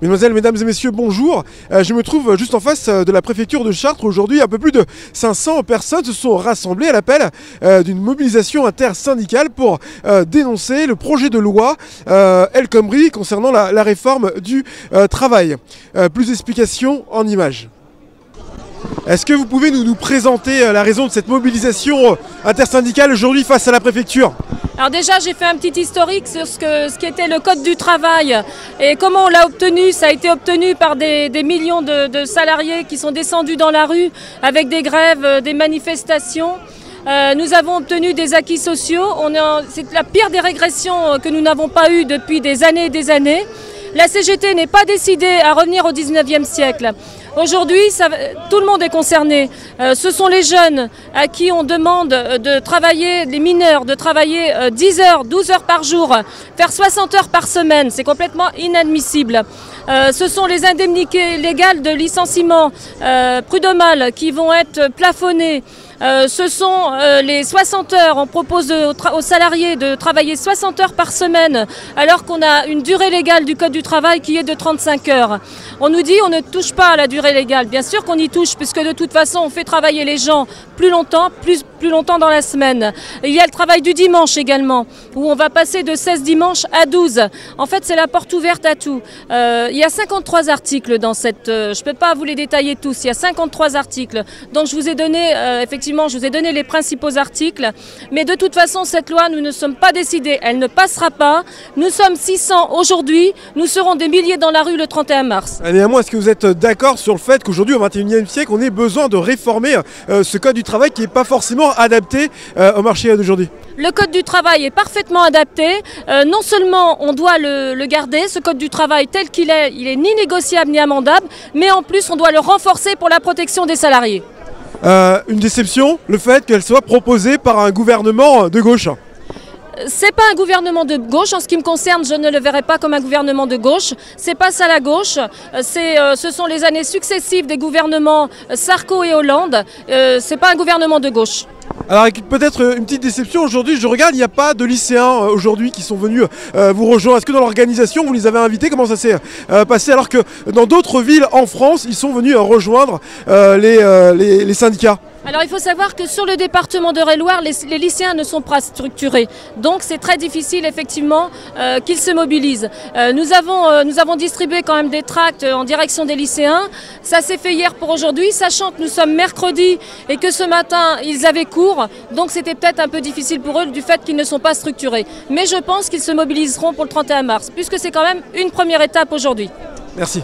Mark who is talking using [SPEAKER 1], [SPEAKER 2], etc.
[SPEAKER 1] Mesdemoiselles, mesdames et messieurs, bonjour. Je me trouve juste en face de la préfecture de Chartres. Aujourd'hui, un peu plus de 500 personnes se sont rassemblées à l'appel d'une mobilisation intersyndicale pour dénoncer le projet de loi El Khomri concernant la réforme du travail. Plus d'explications en images. Est-ce que vous pouvez nous présenter la raison de cette mobilisation intersyndicale aujourd'hui face à la préfecture ?
[SPEAKER 2] Alors déjà, j'ai fait un petit historique sur ce qui était le Code du travail et comment on l'a obtenu. Ça a été obtenu par des millions de salariés qui sont descendus dans la rue avec des grèves, des manifestations. Nous avons obtenu des acquis sociaux. C'est la pire des régressions que nous n'avons pas eues depuis des années et des années. La CGT n'est pas décidée à revenir au 19e siècle. Aujourd'hui, tout le monde est concerné. Ce sont les jeunes à qui on demande de travailler, les mineurs, de travailler 10 heures, 12 heures par jour, faire 60 heures par semaine. C'est complètement inadmissible. Ce sont les indemnités légales de licenciement prud'homal qui vont être plafonnées. Ce sont les 60 heures. On propose aux salariés de travailler 60 heures par semaine alors qu'on a une durée légale du Code du travail qui est de 35 heures. On nous dit on ne touche pas à la durée légale. Bien sûr qu'on y touche puisque de toute façon on fait travailler les gens plus longtemps dans la semaine. Et il y a le travail du dimanche également où on va passer de 16 dimanches à 12. En fait c'est la porte ouverte à tout. Il y a 53 articles dans cette... je ne peux pas vous les détailler tous. Il y a 53 articles. Donc je vous ai donné effectivement, je vous ai donné les principaux articles, mais de toute façon, cette loi, nous ne sommes pas décidés, elle ne passera pas. Nous sommes 600 aujourd'hui, nous serons des milliers dans la rue le 31 mars.
[SPEAKER 1] Néanmoins, est-ce que vous êtes d'accord sur le fait qu'aujourd'hui, au XXIe siècle, on ait besoin de réformer ce code du travail qui n'est pas forcément adapté au marché d'aujourd'hui ?
[SPEAKER 2] Le code du travail est parfaitement adapté. Non seulement on doit le garder, ce code du travail tel qu'il est, il est ni négociable ni amendable, mais en plus on doit le renforcer pour la protection des salariés.
[SPEAKER 1] Une déception, le fait qu'elle soit proposée par un gouvernement de gauche.
[SPEAKER 2] C'est pas un gouvernement de gauche, en ce qui me concerne, je ne le verrai pas comme un gouvernement de gauche. C'est pas ça la gauche, ce sont les années successives des gouvernements Sarko et Hollande. C'est pas un gouvernement de gauche.
[SPEAKER 1] Alors peut-être une petite déception aujourd'hui, je regarde, il n'y a pas de lycéens aujourd'hui qui sont venus vous rejoindre. Est-ce que dans l'organisation vous les avez invités? Comment ça s'est passé alors que dans d'autres villes en France, ils sont venus rejoindre les syndicats?
[SPEAKER 2] Alors il faut savoir que sur le département d'Eure-et-Loir, les lycéens ne sont pas structurés. Donc c'est très difficile effectivement qu'ils se mobilisent. Nous avons distribué quand même des tracts en direction des lycéens. Ça s'est fait hier pour aujourd'hui, sachant que nous sommes mercredi et que ce matin ils avaient cours. Donc c'était peut-être un peu difficile pour eux du fait qu'ils ne sont pas structurés. Mais je pense qu'ils se mobiliseront pour le 31 mars, puisque c'est quand même une première étape aujourd'hui.
[SPEAKER 1] Merci.